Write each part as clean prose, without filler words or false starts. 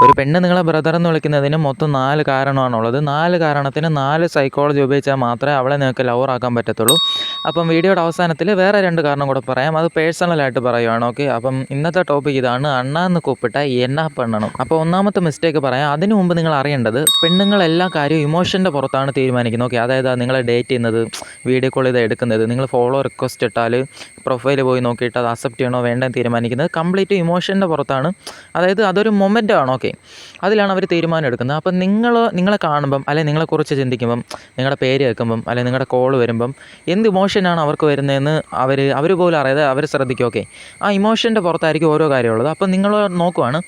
ഒരു പെണ്ണ് നിങ്ങളെ ബ്രദർ എന്ന് വിളിക്കുന്നതിന് മൊത്തം 4 കാരണമാണുള്ളത്. 4 കാരണത്തിന് 4 സൈക്കോളജി ഉപയോഗിച്ചാൽ മാത്രമേ അവളെ നിങ്ങൾക്ക് ലവറാക്കാൻ പറ്റത്തുള്ളൂ. അപ്പം വീഡിയോയുടെ അവസാനത്തിൽ വേറെ 2 കാരണം കൂടെ പറയാം. അത് പേഴ്സണലായിട്ട് പറയുവാണ്. ഓക്കെ, അപ്പം ഇന്നത്തെ ടോപ്പിക് ഇതാണ്, അണ്ണാന്ന് കൂപ്പിട്ട എന്നാ പെണ്ണണം. അപ്പോൾ ഒന്നാമത്തെ മിസ്റ്റേക്ക് പറയാം. അതിനു മുമ്പ് നിങ്ങൾ അറിയേണ്ടത്, പെണ്ണുങ്ങൾ എല്ലാ കാര്യവും ഇമോഷൻ്റെ പുറത്താണ് തീരുമാനിക്കുന്നത്. ഓക്കെ, അതായത് നിങ്ങൾ ഡേറ്റ് ചെയ്യുന്നത്, വീഡിയോ കോൾ ചെയ്ത് എടുക്കുന്നത്, നിങ്ങൾ ഫോളോ റിക്വസ്റ്റ് ഇട്ടാൽ പ്രൊഫൈൽ പോയി നോക്കിയിട്ട് അത് അക്സെപ്റ്റ് ചെയ്യണോ വേണ്ടെന്ന് തീരുമാനിക്കുന്നത് കംപ്ലീറ്റ് ഇമോഷൻ്റെ പുറത്താണ്. അതായത് അതൊരു മൊമെൻ്റ് ആണ്. ഓക്കെ, അതിലാണ് അവർ തീരുമാനം എടുക്കുന്നത്. അപ്പം നിങ്ങളെ കാണുമ്പം, അല്ലെങ്കിൽ നിങ്ങളെക്കുറിച്ച് ചിന്തിക്കുമ്പം, നിങ്ങളുടെ പേര് കേൾക്കുമ്പം, അല്ലെങ്കിൽ നിങ്ങളുടെ കോൾ വരുമ്പം എന്ത് ഇമോഷനാണ് അവർക്ക് വരുന്നതെന്ന് അവർ പോലും അറിയാതെ അവർ ശ്രദ്ധിക്കും. ഓക്കെ, ആ ഇമോഷൻ്റെ പുറത്തായിരിക്കും ഓരോ കാര്യമുള്ളത്. അപ്പം നിങ്ങൾ നോക്കുവാണ്,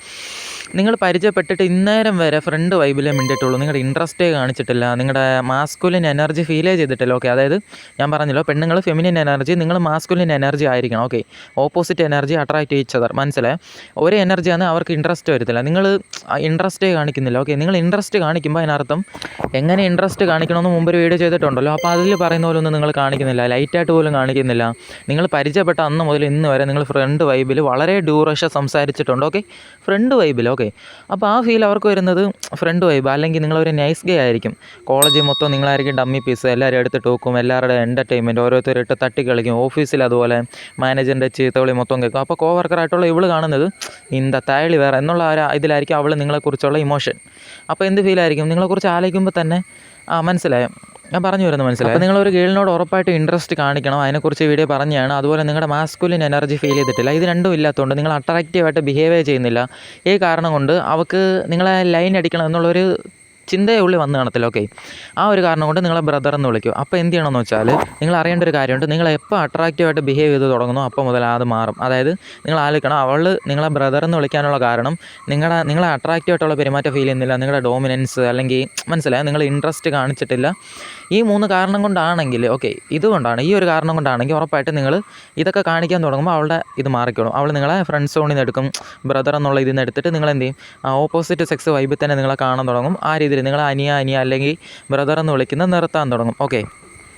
നിങ്ങൾ പരിചയപ്പെട്ടിട്ട് ഇന്നേരം വരെ ഫ്രണ്ട് വൈബിലേ മിണ്ടിയിട്ടുള്ളൂ, നിങ്ങളുടെ ഇൻട്രസ്റ്റേ കാണിച്ചിട്ടില്ല, നിങ്ങളുടെ മാസ്കുലിൻ എനർജി ഫീലേ ചെയ്തിട്ടില്ല. ഓക്കെ, അതായത് ഞാൻ പറഞ്ഞല്ലോ, പെണ്ണുങ്ങൾ ഫെമിനിൻ എനർജി, നിങ്ങൾ മാസ്കുലിൻ എനർജി ആയിരിക്കണം. Okay, opposite energy attract each other, മനസ്സിലായി? ഒരേ എനർജിയാണ്, അവർക്ക് ഇൻട്രസ്റ്റ് വരത്തില്ല. നിങ്ങൾ ഇൻട്രസ്റ്റേ കാണിക്കുന്നില്ല. ഓക്കെ, നിങ്ങൾ ഇൻട്രസ്റ്റ് കാണിക്കുമ്പോൾ അതിനർത്ഥം എങ്ങനെ ഇൻട്രസ്റ്റ് കാണിക്കണമെന്ന് മുമ്പൊരു വീഡിയോ ചെയ്തിട്ടുണ്ടല്ലോ. അപ്പോൾ അതിൽ പറയുന്ന പോലെ ഒന്നും നിങ്ങൾ കാണിക്കുന്നില്ല, ലൈറ്റായിട്ട് പോലും കാണിക്കുന്നില്ല. നിങ്ങൾ പരിചയപ്പെട്ട അന്ന് മുതൽ ഇന്ന് വരെ നിങ്ങൾ ഫ്രണ്ട് വൈബിൽ വളരെ ഡ്യൂറേഷൻ സംസാരിച്ചിട്ടുണ്ട്. Okay, front വൈബിൽ. ഓക്കെ, അപ്പോൾ ആ ഫീൽ അവർക്ക് വരുന്നത് ഫ്രണ്ട് വൈബ്. അല്ലെങ്കിൽ നിങ്ങളൊരു നൈസ് ഗേ ആയിരിക്കും, കോളേജ് മൊത്തം നിങ്ങളായിരിക്കും ഡമ്മി പീസ്, എല്ലാവരും എടുത്തിട്ട് നോക്കും, എല്ലാവരുടെ എൻ്റർടൈൻമെൻറ്റ് ഓരോരുത്തരിട്ട് തട്ടി കളിക്കും. ഓഫീസിൽ അതുപോലെ മാനേജറിൻ്റെ ചീത്തവിളി മൊത്തം കേൾക്കും. അപ്പോൾ കോവർക്കറായിട്ടുള്ള ഇവൾ കാണുന്നത് ഇന്ത തായളി വേറെ എന്നുള്ള ഇതിലായിരിക്കും അവൾ നിങ്ങളെക്കുറിച്ചുള്ള ഇമോഷൻ. അപ്പോൾ എന്ത് ഫീലായിരിക്കും നിങ്ങളെക്കുറിച്ച് ആലോചിക്കുമ്പോൾ തന്നെ? മനസ്സിലായോ ഞാൻ പറഞ്ഞു വരുന്നത്? മനസ്സിലായി? അപ്പോൾ നിങ്ങളൊരു ഗേളിനോട് ഉറപ്പായിട്ട് ഇൻട്രസ്റ്റ് കാണിക്കണം. അതിനെക്കുറിച്ച് വീഡിയോ പറഞ്ഞതാണ്. അതുപോലെ നിങ്ങളുടെ മാസ്കുലിൻ എനർജി ഫീൽ ചെയ്തിട്ടില്ല, ഇത് രണ്ടും ഇല്ലാത്തതുകൊണ്ട് നിങ്ങൾ അട്രാക്റ്റീവായിട്ട് ബിഹേവ് ചെയ്യുന്നില്ല. ഈ കാരണം കൊണ്ട് അവൾക്ക് നിങ്ങളെ ലൈൻ അടിക്കണം എന്നുള്ളൊരു ചിന്തയെ ഉള്ളിൽ വന്ന് കാണത്തില്ല. ഓക്കെ, ആ ഒരു കാരണം കൊണ്ട് നിങ്ങളെ ബ്രദർ എന്ന് വിളിക്കും. അപ്പോൾ എന്ത് ചെയ്യണമെന്ന് വെച്ചാൽ, നിങ്ങൾ അറിയേണ്ട ഒരു കാര്യമുണ്ട്, നിങ്ങൾ എപ്പോൾ അട്രാക്റ്റീവായിട്ട് ബിഹേവ് ചെയ്ത് തുടങ്ങുന്നു അപ്പോൾ മുതൽ അത് മാറും. അതായത് നിങ്ങൾ ആലോചിക്കണം, അവൾ നിങ്ങളെ ബ്രദർ എന്ന് വിളിക്കാനുള്ള കാരണം നിങ്ങളെ അട്രാക്റ്റീവായിട്ടുള്ള പെരുമാറ്റം ഫീൽ ചെയ്യുന്നില്ല, നിങ്ങളുടെ ഡോമിനൻസ്, അല്ലെങ്കിൽ മനസ്സിലായി, നിങ്ങൾ ഇൻട്രസ്റ്റ് കാണിച്ചിട്ടില്ല. ഈ 3 കാരണം കൊണ്ടാണെങ്കിൽ, ഓക്കെ, ഇതുകൊണ്ടാണ്, ഈ ഒരു കാരണം കൊണ്ടാണെങ്കിൽ ഉറപ്പായിട്ട് നിങ്ങൾ ഇതൊക്കെ കാണിക്കാൻ തുടങ്ങുമ്പോൾ അവളുടെ ഇത് മാറിക്കോളും. അവൾ നിങ്ങളെ ഫ്രണ്ട് സോണിൽ നിന്ന് എടുക്കും, ബ്രദർ എന്നുള്ള ഇതിൽ നിന്ന് എടുത്തിട്ട് നിങ്ങൾ എന്ത് ചെയ്യും, ഓപ്പോസിറ്റ് സെക്സ് വൈബിൽ തന്നെ നിങ്ങളെ കാണാൻ തുടങ്ങും. ആ രീതിയിൽ നിങ്ങൾ അനിയ അല്ലെങ്കിൽ ബ്രദർ എന്ന് വിളിക്കുന്നത് നിർത്താൻ തുടങ്ങും. ഓക്കെ,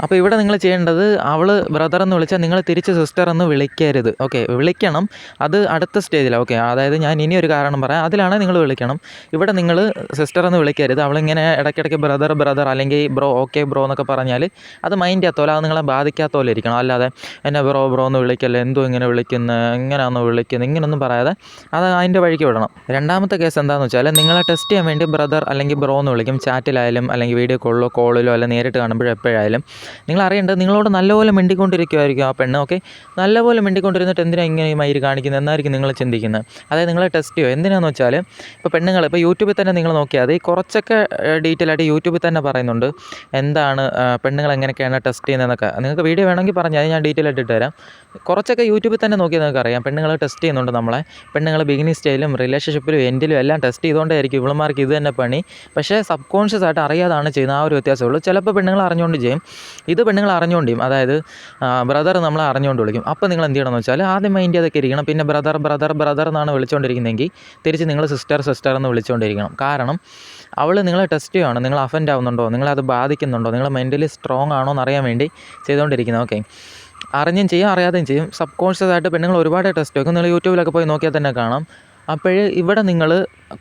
അപ്പോൾ ഇവിടെ നിങ്ങൾ ചെയ്യേണ്ടത്, അവൾ ബ്രദർ എന്ന് വിളിച്ചാൽ നിങ്ങൾ തിരിച്ച് സിസ്റ്റർ എന്ന് വിളിക്കരുത്. ഓക്കെ, വിളിക്കണം, അത് അടുത്ത സ്റ്റേജിലാണ്. ഓക്കെ, അതായത് ഞാൻ ഇനി ഒരു കാരണം പറയാം, അതിലാണ് നിങ്ങൾ വിളിക്കണം. ഇവിടെ നിങ്ങൾ സിസ്റ്റർ എന്ന് വിളിക്കരുത്. അവളിങ്ങനെ ഇടയ്ക്കിടയ്ക്ക് ബ്രദർ അല്ലെങ്കിൽ ബ്രോ, ഓക്കെ ബ്രോ എന്നൊക്കെ പറഞ്ഞാൽ അത് മൈൻഡ് ചെയ്യാത്തോലെ, അത് നിങ്ങളെ ബാധിക്കാത്ത പോലെ ഇരിക്കണം. അല്ലാതെ എന്നെ ബ്രോ എന്ന് വിളിക്കല്ലേ, എന്തോ ഇങ്ങനെ വിളിക്കുന്നത്, ഇങ്ങനെയാണോ വിളിക്കുന്നത്, ഇങ്ങനെയൊന്നും പറയാതെ അത് അതിൻ്റെ വഴിക്ക് വിടണം. രണ്ടാമത്തെ കേസ് എന്താണെന്ന് വെച്ചാൽ, നിങ്ങളെ ടെസ്റ്റ് ചെയ്യാൻ വേണ്ടി ബ്രദർ അല്ലെങ്കിൽ ബ്രോ എന്ന് വിളിക്കും, ചാറ്റിലായാലും അല്ലെങ്കിൽ വീഡിയോ കോളിലോ അല്ലെങ്കിൽ നേരിട്ട് കാണുമ്പോഴും എപ്പോഴായാലും. നിങ്ങൾ അറിയേണ്ടത്, നിങ്ങളോട് നല്ലപോലെ മിണ്ടിക്കൊണ്ടിരിക്കുമായിരിക്കും ആ പെണ്ണ്. ഓക്കെ, നല്ലപോലെ മിണ്ടിക്കൊണ്ടിരുന്നിട്ട് എന്തിനാണ് ഇങ്ങനെ ഈ മയിര് കാണിക്കുന്നത് എന്നായിരിക്കും നിങ്ങൾ ചിന്തിക്കുന്നത്. അതായത് നിങ്ങളെ ടെസ്റ്റ് ചെയ്യുമോ എന്തിനാണെന്ന് വെച്ചാൽ, ഇപ്പോൾ പെണ്ണുങ്ങൾ, ഇപ്പോൾ യൂട്യൂബിൽ തന്നെ നിങ്ങൾ നോക്കിയാൽ ഈ കുറച്ചൊക്കെ ഡീറ്റെയിൽ ആയിട്ട് യൂട്യൂബിൽ തന്നെ പറയുന്നുണ്ട് എന്താണ് പെണ്ണുങ്ങൾ എങ്ങനെയൊക്കെയാണ് ടെസ്റ്റ് ചെയ്യുന്നതെന്നൊക്കെ. നിങ്ങൾക്ക് വീഡിയോ വേണമെങ്കിൽ പറഞ്ഞാൽ ഞാൻ ഡീറ്റെയിൽ ആയിട്ട് ഇട്ട് തരാം. കുറച്ചൊക്കെ യൂട്യൂബിൽ തന്നെ നോക്കിയാൽ നിങ്ങൾക്ക് അറിയാം, പെണ്ണുങ്ങൾ ടെസ്റ്റ് ചെയ്യുന്നുണ്ട് നമ്മളെ. പെണ്ണുങ്ങൾ ബിഗിനിങ് സ്റ്റൈലും റിലേഷൻഷിപ്പിലും എൻഡിലും എല്ലാം ടെസ്റ്റ് ചെയ്തുകൊണ്ടായിരിക്കും ഇവളുമാർക്ക് ഇത് തന്നെ പണി. പക്ഷേ സബ് കോൺഷ്യസ് ആയിട്ട് അറിയാതാണ് ചെയ്യുന്നത്, ആ ഒരു വ്യത്യാസമുള്ളൂ. ചിലപ്പോൾ പെണ്ണുങ്ങൾ അറിഞ്ഞുകൊണ്ട് ചെയ്യും, ഇത് പെണ്ണുങ്ങൾ അറിഞ്ഞുകൊണ്ട് ചെയ്യും. അതായത് ബ്രദർ നമ്മളെ അറിഞ്ഞുകൊണ്ട് വിളിക്കും. അപ്പോൾ നിങ്ങൾ എന്ത് ചെയ്യണമെന്ന് വെച്ചാൽ, ആദ്യം മൈൻഡ് അതൊക്കെ ഇരിക്കണം. പിന്നെ ബ്രദർ എന്നാണ് വിളിച്ചുകൊണ്ടിരിക്കുന്നതെങ്കിൽ തിരിച്ച് നിങ്ങൾ സിസ്റ്റർ എന്ന് വിളിച്ചുകൊണ്ടിരിക്കണം. കാരണം അവൾ നിങ്ങളെ ടെസ്റ്റ് ചെയ്യുകയാണ്, നിങ്ങൾ അഫൻഡ് ആവുന്നുണ്ടോ, നിങ്ങളത് ബാധിക്കുന്നുണ്ടോ, നിങ്ങൾ മെൻ്റലി സ്ട്രോങ് ആണോ എന്നറിയാൻ വേണ്ടി ചെയ്തുകൊണ്ടിരിക്കുന്നത്. ഓക്കെ, അറിഞ്ഞും ചെയ്യും അറിയാതെയും ചെയ്യും. സബ് കോൺഷ്യസ് ആയിട്ട് പെണ്ണുങ്ങൾ ഒരുപാട് ടെസ്റ്റ് വെക്കും, നിങ്ങൾ യൂട്യൂബിലൊക്കെ പോയി നോക്കിയാൽ തന്നെ കാണാം. അപ്പോൾ ഇവിടെ നിങ്ങൾ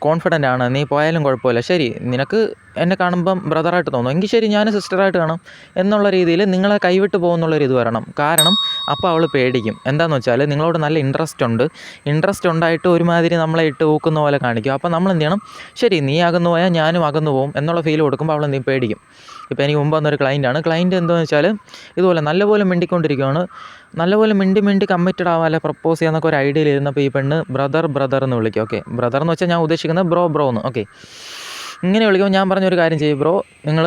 കോൺഫിഡൻ്റ് ആണ്, നീ പോയാലും കുഴപ്പമില്ല, ശരി നിനക്ക് എന്നെ കാണുമ്പം ബ്രദറായിട്ട് തോന്നും, എങ്കിൽ ശരി ഞാൻ സിസ്റ്ററായിട്ട് കാണാം എന്നുള്ള രീതിയിൽ നിങ്ങളെ കൈവിട്ട് പോകുന്നുള്ളൊരു ഇത് വരണം. കാരണം അപ്പോൾ അവൾ പേടിക്കും. എന്താണെന്ന് വെച്ചാൽ, നിങ്ങളോട് നല്ല ഇൻട്രസ്റ്റ് ഉണ്ടായിട്ട് ഒരുമാതിരി നമ്മളെ ഇട്ട് ഊക്കുന്ന പോലെ കാണിക്കും. അപ്പോൾ നമ്മൾ എന്ത് ചെയ്യണം, ശരി നീ അകന്നു പോയാൽ ഞാനും അകന്നു പോകും എന്നുള്ള ഫീൽ കൊടുക്കുമ്പോൾ അവൾ എന്തെങ്കിലും പേടിക്കും. ഇപ്പോൾ എനിക്ക് മുമ്പ് വന്നൊരു ക്ലൈൻറ്റാണ്. ക്ലൈൻറ്റ് എന്താണെന്ന് വെച്ചാൽ, ഇതുപോലെ നല്ലപോലെ മിണ്ടിക്കൊണ്ടിരിക്കുകയാണ്, നല്ലപോലെ മിണ്ടി കമ്മിറ്റഡ് ആവാതെ പ്രപ്പോസ് ചെയ്യാന്നൊക്കെ ഒരു ഐഡിയയിൽ ഇരുന്നപ്പോൾ ഈ പെണ്ണ് ബ്രദർ എന്ന് വിളിക്കും. ഓക്കെ, ബ്രദർ എന്ന് വെച്ചാൽ ഞാൻ ഉദ്ദേശിക്കുന്നത് ബ്രോ എന്ന്. ഓക്കെ, ഇങ്ങനെ വിളിക്കുമ്പോൾ ഞാൻ പറഞ്ഞൊരു കാര്യം ചെയ്യും, ബ്രോ നിങ്ങൾ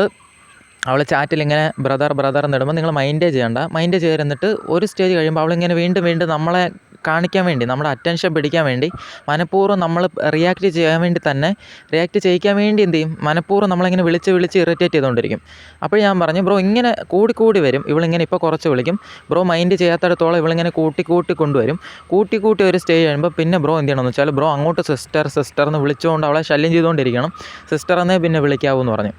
അവൾ ചാറ്റിൽ ഇങ്ങനെ ബ്രദർ എന്നിടുമ്പോൾ നിങ്ങൾ മൈൻഡേ ചെയ്തിരുന്നിട്ട് ഒരു സ്റ്റേജ് കഴിയുമ്പോൾ അവളിങ്ങനെ വീണ്ടും നമ്മളെ കാണിക്കാൻ വേണ്ടി, നമ്മുടെ അറ്റൻഷൻ പിടിക്കാൻ വേണ്ടി മനഃപൂർവ്വം നമ്മൾ റിയാക്ട് ചെയ്യിക്കാൻ വേണ്ടി എന്ത് ചെയ്യും, മനഃപൂർവ്വം നമ്മളിങ്ങനെ വിളിച്ച് ഇറിറ്റേറ്റ് ചെയ്തുകൊണ്ടിരിക്കും. അപ്പോൾ ഞാൻ പറഞ്ഞു, ബ്രോ ഇങ്ങനെ കൂടി വരും, ഇവളിങ്ങനെ ഇപ്പോൾ കുറച്ച് വിളിക്കും, ബ്രോ മൈൻഡ് ചെയ്യാത്തടത്തോളം ഇവളിങ്ങനെ കൂട്ടി കൊണ്ടുവരും. കൂട്ടി ഒരു സ്റ്റേജ് കഴിയുമ്പോൾ പിന്നെ ബ്രോ എന്ത് ചെയ്യണമെന്ന് വെച്ചാൽ, ബ്രോ അങ്ങോട്ട് സിസ്റ്റർ എന്ന് വിളിച്ചുകൊണ്ട് അവളെ ശല്യം ചെയ്തുകൊണ്ടിരിക്കണം. സിസ്റ്റർ എന്നേ പിന്നെ വിളിക്കാവൂ എന്ന് പറഞ്ഞു.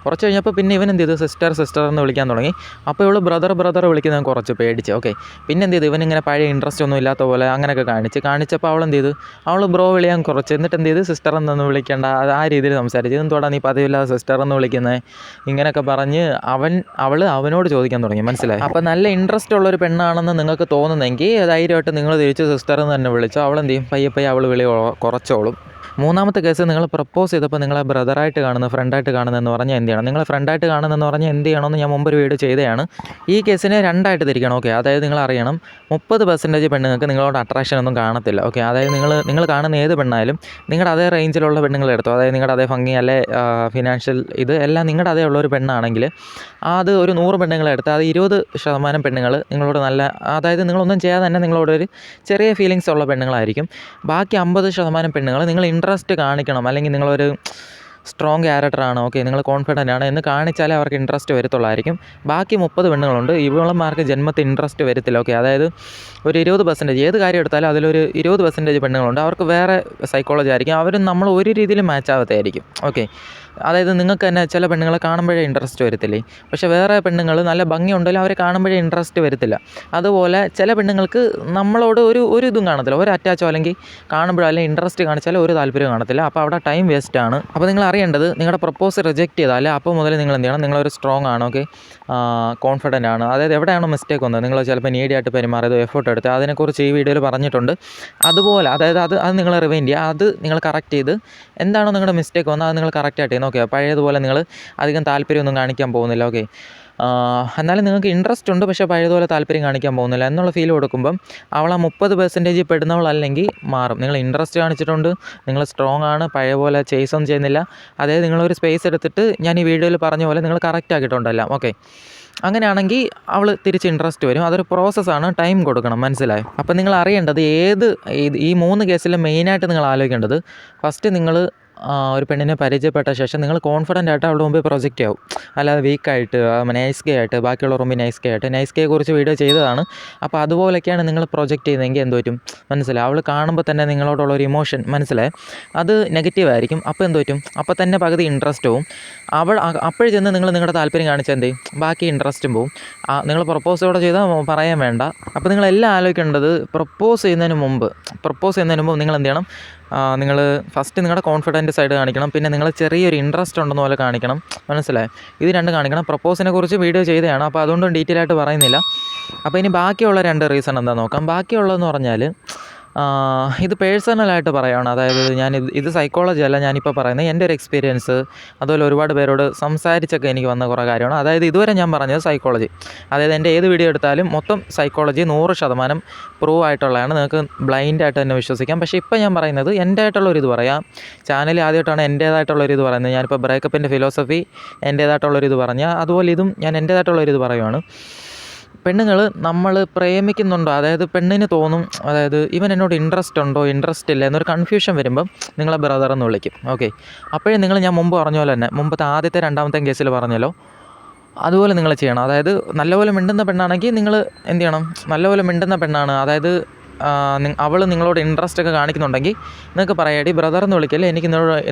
കുറച്ച് കഴിഞ്ഞപ്പോൾ പിന്നെ ഇവൻ എന്ത് ചെയ്തു, സിസ്റ്റർ സിസ്റ്റർ എന്ന് വിളിക്കാൻ തുടങ്ങി. അപ്പോൾ ഇവൾ ബ്രദർ വിളിക്കുന്നത് കുറച്ച് പേടിച്ച്. ഓക്കെ, പിന്നെ എന്ത് ചെയ്തു, ഇവനിങ്ങനെ പഴയ ഇൻട്രസ്റ്റ് ഒന്നും ഇല്ലാത്ത പോലെ അങ്ങനെയൊക്കെ കാണിച്ചപ്പോൾ അവൾ എന്ത് ചെയ്തു, അവൾ ബ്രോ വിളിയാൻ കുറച്ച്, എന്നിട്ട് എന്ത് ചെയ്തു, സിസ്റ്റർ എന്നൊന്നും വിളിക്കേണ്ട ആ രീതിയിൽ സംസാരിച്ചു. ഇതെന്തോടാ നീ പതിവില്ലാതെ സിസ്റ്റർ എന്ന് വിളിക്കുന്നത്, ഇങ്ങനെയൊക്കെ പറഞ്ഞ് അവൾ അവനോട് ചോദിക്കാൻ തുടങ്ങി. മനസ്സിലായി? അപ്പോൾ നല്ല ഇൻട്രസ്റ്റ് ഉള്ളൊരു പെണ്ണാണെന്ന് നിങ്ങൾക്ക് തോന്നുന്നെങ്കിൽ ധൈര്യമായിട്ട് നിങ്ങൾ തിരിച്ച് സിസ്റ്റർ എന്ന് തന്നെ വിളിച്ചോ. അവളെന്ത് ചെയ്യും, പയ്യെ അവൾ വിളി കുറച്ചോളും. മൂന്നാമത്തെ കേസ്, നിങ്ങൾ പ്രപ്പോസ് ചെയ്തപ്പോൾ നിങ്ങളെ ബ്രദറായിട്ട് കാണുന്നു, ഫ്രണ്ടായിട്ട് കാണുന്നതെന്ന് പറഞ്ഞാൽ എന്ത് ചെയ്യണം? നിങ്ങൾ ഫ്രണ്ടായിട്ട് കാണുന്നതെന്ന് പറഞ്ഞാൽ എന്ത് ചെയ്യണമെന്ന് ഞാൻ മുമ്പൊരു വീഡിയോ ചെയ്തതാണ്. ഈ കേസിനെ രണ്ടായിട്ട് തിരിക്കണം. ഓക്കെ, അതായത് നിങ്ങൾ അറിയണം 30% പെണ്ണുങ്ങൾക്ക് നിങ്ങളോട് അട്രാക്ഷൻ ഒന്നും കാണത്തില്ല. ഓക്കെ, അതായത് നിങ്ങൾ കാണുന്ന ഏത് പെണ്ണായാലും നിങ്ങളുടെ അതേ റേഞ്ചിലുള്ള പെണ്ണുങ്ങളെ എടുത്തോ, അതായത് നിങ്ങളുടെ അതേ ഭംഗി അല്ലെ ഫിനാൻഷ്യൽ ഇത് എല്ലാം നിങ്ങളുടെ അതേ ഉള്ളൊരു പെണ്ണാണെങ്കിൽ അത് ഒരു 100 പെണ്ണുങ്ങളെ എടുത്ത് അത് 20% പെണ്ണുങ്ങൾ നിങ്ങളോട് നല്ല, അതായത് നിങ്ങളൊന്നും ചെയ്യാതെ തന്നെ നിങ്ങളോട് ഒരു ചെറിയ ഫീലിങ്സ് ഉള്ള പെണ്ണുങ്ങളായിരിക്കും. ബാക്കി 50% പെണ്ണുങ്ങൾ നിങ്ങൾ ഇൻട്രസ്റ്റ് കാണിക്കണം, അല്ലെങ്കിൽ നിങ്ങളൊരു സ്ട്രോങ് ക്യാരക്ടറാണ്, ഓക്കെ, നിങ്ങൾ കോൺഫിഡൻ്റ് ആണ് എന്ന് കാണിച്ചാലേ അവർക്ക് ഇൻട്രസ്റ്റ് വരത്തുള്ളായിരിക്കും. ബാക്കി 30 പെണ്ണുങ്ങളുണ്ട്, ഇവളന്മാർക്ക് ജന്മത്തിൽ ഇൻട്രസ്റ്റ് വരത്തില്ല. ഓക്കെ, അതായത് ഒരു 20% ഏത് കാര്യം എടുത്താലും അതിലൊരു 20% പെണ്ണുങ്ങളുണ്ട്, അവർക്ക് വേറെ സൈക്കോളജി ആയിരിക്കും, അവർ നമ്മൾ ഒരു രീതിയിലും മാച്ച് ആവത്തായിരിക്കും. ഓക്കെ, അതായത് നിങ്ങൾക്ക് തന്നെ ചില പെണ്ണുങ്ങളെ കാണുമ്പോഴേ ഇൻട്രസ്റ്റ് വരത്തില്ലേ, പക്ഷേ വേറെ പെണ്ണുങ്ങൾ നല്ല ഭംഗിയുണ്ടെങ്കിലും അവരെ കാണുമ്പോഴേ ഇൻട്രസ്റ്റ് വരത്തില്ല. അതുപോലെ ചില പെണ്ണുങ്ങൾക്ക് നമ്മളോട് ഒരു ഇതും കാണത്തില്ല, ഒരു അറ്റാച്ചോ അല്ലെങ്കിൽ കാണുമ്പോഴോ അല്ലെങ്കിൽ ഇൻട്രസ്റ്റ് കാണിച്ചാലും ഒരു താല്പര്യം കാണത്തില്ല. അപ്പോൾ അവിടെ ടൈം വേസ്റ്റ് ആണ്. അപ്പോൾ നിങ്ങൾ അറിയേണ്ടത്, നിങ്ങളുടെ പ്രപ്പോസ് റിജക്റ്റ് ചെയ്താൽ അപ്പോൾ മുതൽ നിങ്ങൾ എന്ത് ചെയ്യണം, നിങ്ങളൊരു സ്ട്രോങ് ആണ്, ഓക്കെ, കോൺഫിഡൻ്റ് ആണ്. അതായത് എവിടെയാണോ മിസ്റ്റേക്ക് വന്നത്, നിങ്ങൾ ചിലപ്പോൾ നീഡിയായിട്ട് പെരുമാറിയത്, എഫേർട്ട് എടുത്ത്, അതിനെക്കുറിച്ച് ഈ വീഡിയോയിൽ പറഞ്ഞിട്ടുണ്ട്. അതുപോലെ അതായത് അത് നിങ്ങൾ റിവൈൻഡ് ചെയ്യുക, അത് നിങ്ങൾ കറക്റ്റ് ചെയ്ത് എന്താണോ നിങ്ങളുടെ മിസ്റ്റേക്ക് വന്നത് അത് നിങ്ങൾ കറക്റ്റായിട്ട് ചെയ്യുന്നത്. ഓക്കെ, പഴയതുപോലെ നിങ്ങൾ അധികം താല്പര്യമൊന്നും കാണിക്കാൻ പോകുന്നില്ല. ഓക്കെ, എന്നാലും നിങ്ങൾക്ക് ഇൻട്രസ്റ്റ് ഉണ്ട്, പക്ഷേ പഴയതുപോലെ താല്പര്യം കാണിക്കാൻ പോകുന്നില്ല എന്നുള്ള ഫീൽ കൊടുക്കുമ്പം അവൾ ആ 30% പെടുന്നവളല്ലെങ്കിൽ മാറും. നിങ്ങൾ ഇൻട്രസ്റ്റ് കാണിച്ചിട്ടുണ്ട്, നിങ്ങൾ സ്ട്രോങ് ആണ്, പഴയ പോലെ ചേസൊന്നും ചെയ്യുന്നില്ല, അതായത് നിങ്ങളൊരു സ്പേസ് എടുത്തിട്ട് ഞാൻ ഈ വീഡിയോയിൽ പറഞ്ഞ പോലെ നിങ്ങൾ കറക്റ്റ് ആക്കിയിട്ടുണ്ടല്ലോ. ഓക്കെ, അങ്ങനെയാണെങ്കിൽ അവൾ തിരിച്ച് ഇൻട്രസ്റ്റ് വരും. അതൊരു പ്രോസസ്സാണ്, ടൈം കൊടുക്കണം. മനസ്സിലായി? അപ്പം നിങ്ങൾ അറിയേണ്ടത് ഈ 3 കേസിൽ മെയിനായിട്ട് നിങ്ങൾ ആലോചിക്കേണ്ടത്, ഫസ്റ്റ് നിങ്ങൾ ഒരു പെണ്ണിനെ പരിചയപ്പെട്ട ശേഷം നിങ്ങൾ കോൺഫിഡൻ്റ് ആയിട്ട് അവളുടെ മുമ്പിൽ പ്രൊജക്റ്റ് ആവും, അല്ലാതെ വീക്കായിട്ട് നൈസ് ഗേ ആയിട്ട് ബാക്കിയുള്ളവർ മുമ്പിൽ നൈസ് ഗേ ആയിട്ട്. നൈസ് ഗേയെ കുറിച്ച് വീഡിയോ ചെയ്തതാണ്. അപ്പോൾ അതുപോലെയൊക്കെയാണ് നിങ്ങൾ പ്രൊജക്റ്റ് ചെയ്യുന്നതെങ്കിൽ എന്ത് പറ്റും, മനസ്സിലായി? അവൾ കാണുമ്പോൾ തന്നെ നിങ്ങളോടുള്ളൊരു ഇമോഷൻ, മനസ്സിലായി, അത് നെഗറ്റീവ് ആയിരിക്കും. അപ്പോൾ എന്ത് പറ്റും, അപ്പോൾ തന്നെ പകുതി ഇൻട്രസ്റ്റ് പോവും. അപ്പോഴും ചെന്ന് നിങ്ങളുടെ താല്പര്യം കാണിച്ചാൽ എന്ത് ചെയ്യും, ബാക്കി ഇൻട്രസ്റ്റും പോവും. നിങ്ങൾ പ്രപ്പോസോടെ ചെയ്താൽ പറയാൻ വേണ്ട. അപ്പോൾ നിങ്ങളെല്ലാം ആലോചിക്കേണ്ടത്, പ്രപ്പോസ് ചെയ്യുന്നതിന് മുമ്പ് നിങ്ങൾ എന്ത് ചെയ്യണം, നിങ്ങൾ ഫസ്റ്റ് നിങ്ങളുടെ കോൺഫിഡൻറ്റ് സൈഡ് കാണിക്കണം, പിന്നെ നിങ്ങൾ ചെറിയൊരു ഇൻട്രസ്റ്റ് ഉണ്ടെന്ന് പോലെ കാണിക്കണം. മനസ്സിലായി? ഇത് രണ്ടും കാണിക്കണം. പ്രപ്പോസിനെ കുറിച്ച് വീഡിയോ ചെയ്തതാണ്, അപ്പോൾ അതുകൊണ്ടും ഡീറ്റെയിൽ ആയിട്ട് പറയുന്നില്ല. അപ്പോൾ ഇനി ബാക്കിയുള്ള 2 റീസൺ എന്താ നോക്കാം. ബാക്കിയുള്ളതെന്ന് പറഞ്ഞാൽ ഇത് പേഴ്സണലായിട്ട് പറയുകയാണ്, അതായത് ഇത് സൈക്കോളജി അല്ല ഞാനിപ്പോൾ പറയുന്നത്, എൻ്റെ ഒരു എക്സ്പീരിയൻസ്, അതുപോലെ ഒരുപാട് പേരോട് സംസാരിച്ചൊക്കെ എനിക്ക് വന്ന കുറേ കാര്യമാണ്. അതായത് ഇതുവരെ ഞാൻ പറഞ്ഞത് സൈക്കോളജി, അതായത് എൻ്റെ ഏത് വീഡിയോ എടുത്താലും മൊത്തം സൈക്കോളജി 100% പ്രൂവ് ആയിട്ടുള്ളതാണ്, നിങ്ങൾക്ക് ബ്ലൈൻഡായിട്ട് തന്നെ വിശ്വസിക്കാം. പക്ഷേ ഇപ്പോൾ ഞാൻ പറയുന്നത് എൻ്റെ ആയിട്ടുള്ളൊരിത് പറയാം. ചാനൽ ആദ്യമായിട്ടാണ് എൻ്റേതായിട്ടുള്ളൊരിത് പറയുന്നത്. ഞാനിപ്പോൾ ബ്രേക്കപ്പിൻ്റെ ഫിലോസഫി എൻ്റേതായിട്ടുള്ളൊരിത് പറഞ്ഞാൽ, അതുപോലെ ഇതും ഞാൻ എൻ്റേതായിട്ടുള്ളൊരിത് പറയുവാണ്. പെണ്ണുങ്ങൾ നമ്മൾ പ്രേമിക്കുന്നുണ്ടോ, അതായത് പെണ്ണിന് തോന്നും, അതായത് ഇവൻ എന്നോട് ഇൻട്രസ്റ്റ് ഉണ്ടോ ഇൻട്രസ്റ്റ് ഇല്ല എന്നൊരു കൺഫ്യൂഷൻ വരുമ്പം നിങ്ങളെ ബ്രദർ എന്ന് വിളിക്കും. ഓക്കെ, അപ്പോഴേ ഞാൻ മുമ്പ് പറഞ്ഞ പോലെ തന്നെ, മുമ്പത്തെ ആദ്യത്തെ 2ാമത്തെ കേസിൽ പറഞ്ഞല്ലോ, അതുപോലെ നിങ്ങൾ ചെയ്യണം. അതായത് നല്ലപോലെ മിണ്ടുന്ന പെണ്ണാണെങ്കിൽ നിങ്ങൾ എന്ത് ചെയ്യണം, നല്ലപോലെ മിണ്ടുന്ന പെണ്ണാണ്, അതായത് അവൾ നിങ്ങളോട് ഇൻട്രസ്റ്റ് ഒക്കെ കാണിക്കുന്നുണ്ടെങ്കിൽ നിങ്ങൾക്ക് പറയാടി ബ്രദർ എന്ന് വിളിക്കല്ലേ, എനിക്ക്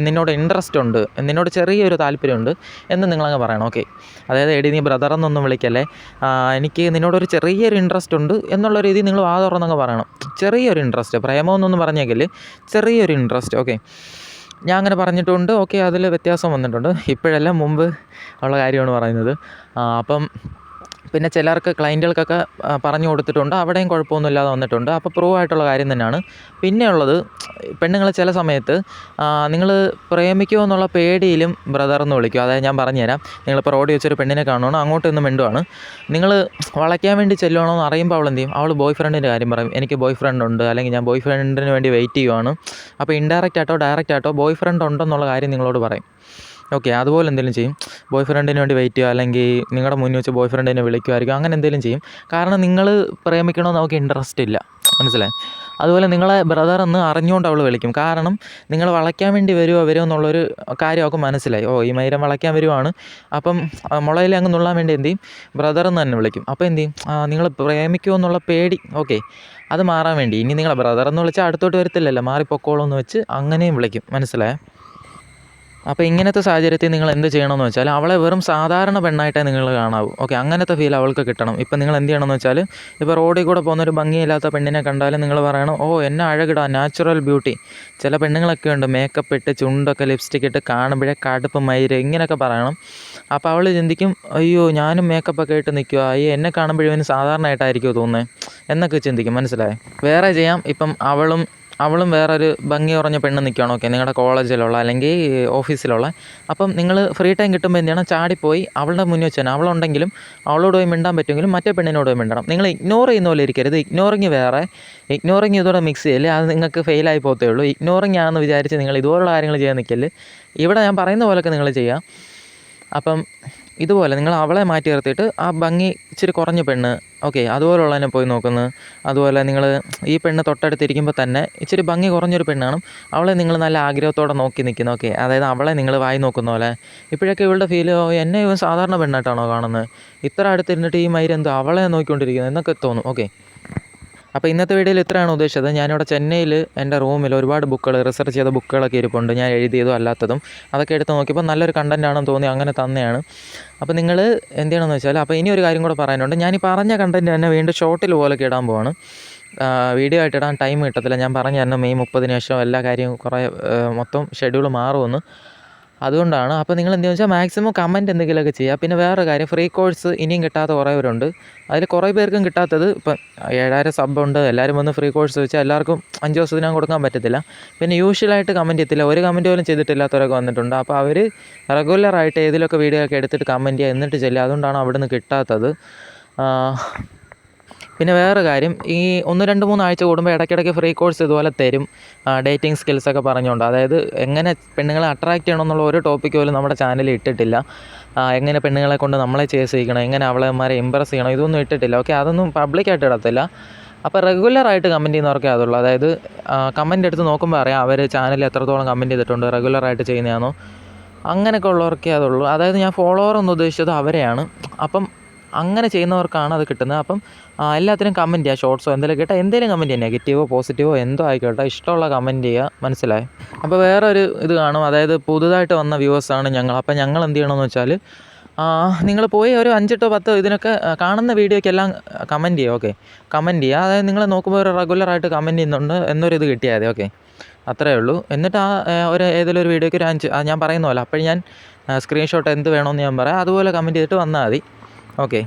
നിന്നോട് ഇൻട്രസ്റ്റ് ഉണ്ട്, നിന്നോട് ചെറിയൊരു താല്പര്യമുണ്ട് എന്ന് നിങ്ങളങ്ങ് പറയണം. ഓക്കെ, അതായത് എടി നീ ബ്രദർ എന്നൊന്നും വിളിക്കല്ലേ, എനിക്ക് നിന്നോടൊരു ചെറിയൊരു ഇൻട്രസ്റ്റ് ഉണ്ട് എന്നുള്ള രീതിയിൽ നിങ്ങൾ വാ തുറന്നങ്ങ് പറയണം. ചെറിയൊരു ഇൻട്രസ്റ്റ്, പ്രേമമെന്നൊന്നും പറഞ്ഞേക്കിൽ ചെറിയൊരു ഇൻട്രസ്റ്റ്. ഓക്കെ, ഞാൻ അങ്ങനെ പറഞ്ഞിട്ടുണ്ട്. ഓക്കെ, അതിൽ വ്യത്യാസം വന്നിട്ടുണ്ട്, ഇപ്പോഴല്ല മുമ്പ് ഉള്ള കാര്യമാണ് പറയുന്നത്. അപ്പം പിന്നെ ചിലർക്ക് ക്ലയൻറ്റുകൾക്കൊക്കെ പറഞ്ഞു കൊടുത്തിട്ടുണ്ട്, അവിടെയും കുഴപ്പമൊന്നുമില്ലാതെ വന്നിട്ടുണ്ട്. അപ്പോൾ പ്രൂവ് ആയിട്ടുള്ള കാര്യം തന്നെയാണ്. പിന്നെയുള്ളത്, പെണ്ണുങ്ങൾ ചില സമയത്ത് നിങ്ങൾ പ്രേമിക്കുമോ എന്നുള്ള പേടിയിലും ബ്രദർ എന്ന് വിളിക്കും. അതായത് ഞാൻ പറഞ്ഞുതരാം, നിങ്ങളിപ്പോൾ റോഡിൽ വെച്ചൊരു പെണ്ണിനെ കാണുകയാണ്, അങ്ങോട്ട് നിന്ന് മിണ്ടുവാണ്, നിങ്ങൾ വളയ്ക്കാൻ വേണ്ടി ചെല്ലുവാണോ എന്ന് അറിയുമ്പോൾ അവൾ എന്ത് ചെയ്യും, അവൾ ബോയ് ഫ്രണ്ടിൻ്റെ കാര്യം പറയും, എനിക്ക് ബോയ് ഫ്രണ്ട് ഉണ്ട്, അല്ലെങ്കിൽ ഞാൻ ബോയ് ഫ്രണ്ടിന് വേണ്ടി വെയിറ്റ് ചെയ്യുവാണ്. അപ്പോൾ ഇൻഡയറക്റ്റ് ആയിട്ടോ ഡയറക്റ്റ് ആയിട്ടോ ബോയ് ഫ്രണ്ട് ഉണ്ടെന്നുള്ള കാര്യം നിങ്ങളോട് പറയും. ഓക്കെ, അതുപോലെ എന്തെങ്കിലും ചെയ്യും, ബോയ് ഫ്രണ്ടിന് വേണ്ടി വെയിറ്റ് ചെയ്യുക, അല്ലെങ്കിൽ നിങ്ങളുടെ മുന്നിൽ വെച്ച് ബോയ് ഫ്രണ്ടിനെ വിളിക്കുമായിരിക്കും, അങ്ങനെ എന്തെങ്കിലും ചെയ്യും. കാരണം നിങ്ങൾ പ്രേമിക്കണമെന്ന് അവൾക്ക് ഇൻട്രസ്റ്റ് ഇല്ല, മനസ്സിലായി? അതുപോലെ നിങ്ങളെ ബ്രദർ എന്ന് അറിഞ്ഞുകൊണ്ട് അവൾ വിളിക്കും. കാരണം നിങ്ങൾ വളയ്ക്കാൻ വേണ്ടി വരുമോ എന്നുള്ളൊരു കാര്യം അവൾക്ക് മനസ്സിലായി. ഈ മൈരം വളയ്ക്കാൻ വരുവാണ്, അപ്പം മുളയിൽ അങ്ങ് നുള്ളാൻ വേണ്ടി എന്ത് ചെയ്യും, ബ്രദർ എന്ന് തന്നെ വിളിക്കും. അപ്പോൾ എന്ത് ചെയ്യും, നിങ്ങൾ പ്രേമിക്കുമോ എന്നുള്ള പേടി, ഓക്കെ, അത് മാറാൻ വേണ്ടി ഇനി നിങ്ങളെ ബ്രദർ എന്ന് വിളിച്ചാൽ അടുത്തോട്ട് വരത്തില്ലല്ലോ, മാറിപ്പൊക്കോളൂ എന്ന് വെച്ച് അങ്ങനെയും വിളിക്കും. മനസ്സിലായോ? അപ്പോൾ ഇങ്ങനത്തെ സാഹചര്യത്തിൽ നിങ്ങൾ എന്ത് ചെയ്യണമെന്ന് വെച്ചാൽ അവളെ വെറും സാധാരണ പെണ്ണായിട്ടേ നിങ്ങൾ കാണാവൂ. ഓക്കെ, അങ്ങനത്തെ ഫീൽ അവൾക്ക് കിട്ടണം. ഇപ്പം നിങ്ങൾ എന്ത് ചെയ്യണമെന്ന് വെച്ചാൽ, ഇപ്പോൾ റോഡിൽ കൂടെ പോകുന്നൊരു ഭംഗിയില്ലാത്ത പെണ്ണിനെ കണ്ടാലും നിങ്ങൾ പറയണം, ഓ എന്നെ അഴകിടാ, നാച്ചുറൽ ബ്യൂട്ടി. ചില പെണ്ണുങ്ങളൊക്കെ ഉണ്ട് മേക്കപ്പ് ഇട്ട് ചുണ്ടൊക്കെ ലിപ്സ്റ്റിക് ഇട്ട് കാണുമ്പോഴേ കടുപ്പ് മയിര് ഇങ്ങനെയൊക്കെ പറയണം. അപ്പോൾ അവൾ ചിന്തിക്കും, അയ്യോ ഞാനും മേക്കപ്പൊക്കെ ഇട്ട് നിൽക്കുക, അയ്യോ എന്നെ കാണുമ്പോഴും ഇവന് സാധാരണയായിട്ടായിരിക്കുമോ തോന്നുന്നത് എന്നൊക്കെ ചിന്തിക്കും. മനസ്സിലായി? വേറെ ചെയ്യാം. ഇപ്പം അവളും വേറൊരു ഭംഗി കുറഞ്ഞ പെണ്ണ് നിൽക്കുകയാണ്. ഓക്കെ, നിങ്ങളുടെ കോളേജിലുള്ള അല്ലെങ്കിൽ ഓഫീസിലുള്ള. അപ്പം നിങ്ങൾ ഫ്രീ ടൈം കിട്ടുമ്പോൾ എന്ത് ചെയ്യണം, ചാടിപ്പോയി അവളുടെ മുന്നിൽ വെച്ച് തന്നെ, അവളുണ്ടെങ്കിലും അവളോട് പോയി മിണ്ടാൻ പറ്റുമെങ്കിലും മറ്റേ പെണ്ണിനോട് പോയി മിണ്ടണം. നിങ്ങൾ ഇഗ്നോർ ചെയ്യുന്ന പോലെ ഇരിക്കരുത്. ഇഗ്നോറിങ് വേറെ, ഇഗ്നോറിങ് ഇതോടെ മിക്സ് ചെയ്യല്ലേ, അത് നിങ്ങൾക്ക് ഫെയിലായി പോകത്തേ ഉള്ളൂ. ഇഗ്നോറിങ് ആണെന്ന് വിചാരിച്ച് നിങ്ങൾ ഇതുപോലുള്ള കാര്യങ്ങൾ ചെയ്യാൻ നിൽക്കല്. ഇവിടെ ഞാൻ പറയുന്ന പോലെയൊക്കെ നിങ്ങൾ ചെയ്യുക. അപ്പം ഇതുപോലെ നിങ്ങൾ അവളെ മാറ്റി നിർത്തിയിട്ട് ആ ഭംഗി ഇച്ചിരി കുറഞ്ഞ പെണ്ണ്, ഓക്കെ, അതുപോലുള്ളതിനെ പോയി നോക്കുന്നു. അതുപോലെ നിങ്ങൾ ഈ പെണ്ണ് തൊട്ടടുത്തിരിക്കുമ്പോൾ തന്നെ ഇച്ചിരി ഭംഗി കുറഞ്ഞൊരു പെണ്ണാണ്, അവളെ നിങ്ങൾ നല്ല ആഗ്രഹത്തോടെ നോക്കി നിൽക്കുന്നു. ഓക്കെ, അതായത് അവളെ നിങ്ങൾ വായി നോക്കുന്ന പോലെ. ഇപ്പോഴൊക്കെ ഇവളുടെ ഫീൽ, എന്നെ ഇവൻ സാധാരണ പെണ്ണായിട്ടാണോ കാണുന്നത്, ഇത്ര അടുത്തിരുന്നിട്ട് ഈ മയിരെന്തോ അവളെ നോക്കിക്കൊണ്ടിരിക്കുന്നത് എന്നൊക്കെ തോന്നും. ഓക്കെ, അപ്പോൾ ഇന്നത്തെ വീഡിയോയിൽ ഇത്രയാണ് ഉദ്ദേശിച്ചത്. ഞാനിവിടെ ചെന്നൈയിൽ എൻ്റെ റൂമിൽ ഒരുപാട് ബുക്കുകൾ, റിസർച്ച് ചെയ്ത ബുക്കുകളൊക്കെ ഇരിപ്പുണ്ട്, ഞാൻ എഴുതിയതും അല്ലാത്തതും. അതൊക്കെ എടുത്ത് നോക്കിയപ്പോൾ നല്ലൊരു കണ്ടൻ്റ് ആണെന്ന് തോന്നി, അങ്ങനെ തന്നെയാണ്. അപ്പോൾ നിങ്ങൾ എന്ത് ചെയ്യണമെന്ന് വെച്ചാൽ, അപ്പോൾ ഇനി ഒരു കാര്യം കൂടെ പറയാനുണ്ട്. ഞാൻ ഈ പറഞ്ഞ കണ്ടൻറ്റ് തന്നെ വീണ്ടും ഷോർട്ടിൽ പോലൊക്കെ ഇടാൻ പോവാണ്. വീഡിയോ ആയിട്ട് ഇടാൻ ടൈം കിട്ടത്തില്ല. ഞാൻ പറഞ്ഞു തന്നെ മെയ് 30 ശേഷം എല്ലാ കാര്യവും കുറേ മൊത്തം ഷെഡ്യൂൾ മാറുമെന്ന്. അതുകൊണ്ടാണ്. അപ്പോൾ നിങ്ങൾ എന്താണെന്ന് വെച്ചാൽ മാക്സിമം കമൻറ്റ് എന്തെങ്കിലുമൊക്കെ ചെയ്യുക. പിന്നെ വേറൊരു കാര്യം, ഫ്രീ കോഴ്സ് ഇനിയും കിട്ടാത്ത കുറേ പേരുണ്ട്. അതിൽ കുറേ പേർക്കും കിട്ടാത്തത്, ഇപ്പം 7000 സബ്ബുണ്ട്, എല്ലാവരും വന്ന് ഫ്രീ കോഴ്സ് വെച്ചാൽ എല്ലാവർക്കും 5 ദിവസത്തിനകം കൊടുക്കാൻ പറ്റത്തില്ല. പിന്നെ യൂഷ്വലായിട്ട് കമൻറ്റ് ചെയ്യത്തില്ല, ഒരു കമൻറ്റ് പോലും ചെയ്തിട്ടില്ലാത്തവരൊക്കെ വന്നിട്ടുണ്ട്. അപ്പോൾ അവർ റെഗുലറായിട്ട് ഏതിലൊക്കെ വീഡിയോ ഒക്കെ എടുത്തിട്ട് കമൻറ്റ് ചെയ്യുക, എന്നിട്ട് ചെല്ലുക. അതുകൊണ്ടാണ് അവിടെ നിന്ന് കിട്ടാത്തത്. പിന്നെ വേറെ കാര്യം, ഈ 1-2-3 ആഴ്ച കൂടുമ്പോൾ ഇടയ്ക്കിടയ്ക്ക് ഫ്രീ കോഴ്സ് ഇതുപോലെ തരും, ഡേറ്റിംഗ് സ്കിൽസൊക്കെ പറഞ്ഞുകൊണ്ട്. അതായത് എങ്ങനെ പെണ്ണുങ്ങളെ അട്രാക്റ്റ് ചെയ്യണമെന്നുള്ള ഒരു ടോപ്പിക്ക് പോലും നമ്മുടെ ചാനലിൽ ഇട്ടിട്ടില്ല. എങ്ങനെ പെണ്ണുങ്ങളെ കൊണ്ട് നമ്മളെ ചേസ് ചെയ്യിക്കണം, എങ്ങനെ അവളെമാരെ ഇമ്പ്രസ് ചെയ്യണം, ഇതൊന്നും ഇട്ടിട്ടില്ല. ഓക്കെ, അതൊന്നും പബ്ലിക്കായിട്ട് ഇടത്തില്ല. അപ്പോൾ റെഗുലറായിട്ട് കമൻറ്റ് ചെയ്യുന്നവർക്കേ അതുള്ളൂ. അതായത് കമൻറ്റ് എടുത്ത് നോക്കുമ്പോൾ അറിയാം അവർ ചാനലിൽ എത്രത്തോളം കമൻറ്റ് ചെയ്തിട്ടുണ്ട്, റെഗുലറായിട്ട് ചെയ്യുന്നതാണോ, അങ്ങനെയൊക്കെ ഉള്ളവർക്കേ അതുള്ളൂ. അതായത് ഞാൻ ഫോളോവർ എന്ന് ഉദ്ദേശിച്ചത് അവരെയാണ്. അപ്പം അങ്ങനെ ചെയ്യുന്നവർക്കാണ് അത് കിട്ടുന്നത്. അപ്പം എല്ലാത്തിനും കമൻറ്റ് ചെയ്യുക, ഷോർട്സോ എന്തെങ്കിലും കേട്ടാൽ എന്തെങ്കിലും കമൻറ്റ് ചെയ്യുക, നെഗറ്റീവോ പോസിറ്റീവോ എന്തോ ആയിക്കോട്ടെ, ഇഷ്ടമുള്ള കമൻറ്റ് ചെയ്യുക. മനസ്സിലായി? അപ്പോൾ വേറൊരു ഇത് കാണും, അതായത് പുതുതായിട്ട് വന്ന വ്യൂവേഴ്സാണ് ഞങ്ങൾ. അപ്പോൾ ഞങ്ങൾ എന്ത് ചെയ്യണമെന്ന് വെച്ചാൽ, നിങ്ങൾ പോയി ഒരു 5-10 ഇതിനൊക്കെ കാണുന്ന വീഡിയോയ്ക്കെല്ലാം കമൻറ്റ് ചെയ്യുക. ഓക്കെ, കമൻറ്റ് ചെയ്യുക. അതായത് നിങ്ങൾ നോക്കുമ്പോൾ ഒരു റെഗുലറായിട്ട് കമൻറ്റ് ചെയ്യുന്നുണ്ട് എന്നൊരു കിട്ടിയാൽ മതി. ഓക്കെ, അത്രയേ ഉള്ളൂ. എന്നിട്ട് ഒരു ഏതെങ്കിലും ഒരു വീഡിയോയ്ക്ക് ഒരു 5 ഞാൻ പറയുന്ന പോലെ, അപ്പോൾ ഞാൻ സ്ക്രീൻഷോട്ട് എന്ത് വേണമെന്ന് ഞാൻ പറയാം, അതുപോലെ കമൻറ്റ് ചെയ്തിട്ട് വന്നാൽ മതി. ഓക്കെ.